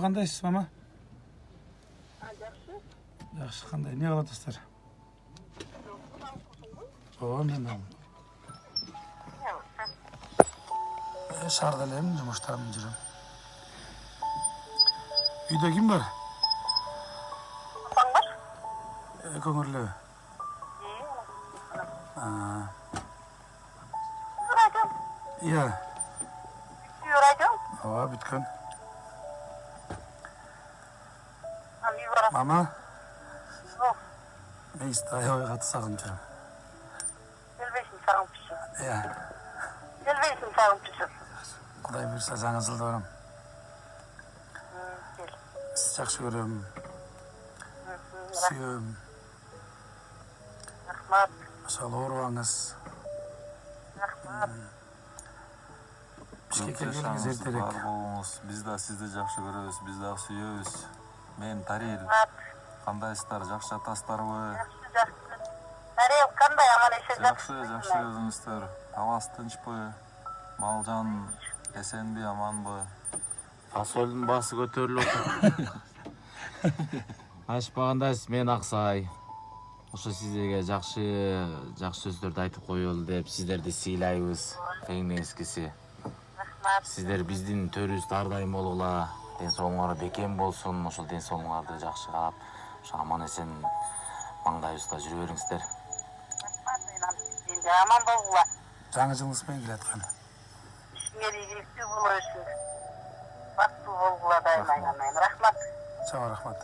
кандайсыз, мама? Жакшы. Жакшы, кандай? Эмне кылып атасыздар? Мен. Шаарда элем, жумуштамын жүрөм. Үйдө ким бар? Апаң бар? Көңүрлүү. Радио. Иә. Радио. Ооба, бүткөн. Барасың? Мама? Мен аябай катуу сагынып жүрөм. Келбейсиң сагынып жүрсүң. Иә. Келбейсиң сагынып жүрсүң. Кудай буйруса жаңы жылда барам. Сизди жакшы көрөм. Сүйөм. Рахмат. Ошол оорубаңыз. Рахмат. Бишкекке келгениңиз эртерээк. Биз да сизди жакшы көрөбүз, биз да сүйөбүз. Мен Тарил. Кандайсыздар, жакшы атасыздарбы? Жакшы. Тарил кандай, аман эсен Жакшы өзүңүздөр. Абас тынчпы? Малжан эсенби, аманбы? Фасолдун баасы көтөрүлүп атат. Ашпагандайсыз, мен Аксай. Ошо сиздерге жакшы сөздөрдү айтып коелу деп сиздерди сыйлайбыз. Эң нескиси. Рахмат. Сиздер биздин төрүбүздө ар дайым болгула. Ден соолугуңар бекем болсун. Ошол ден соолугуңарды жакшылап, ошо аман эсен маңдайыбызда жүрө бериңиздер. Рахмат, мен аман болгула. Жаңы жылыңыз менен келаткан. Ишиңер ийгиликтүү боло берсин. Бактылуу болгула дайым айнанайын. Рахмат. Чоң рахмат.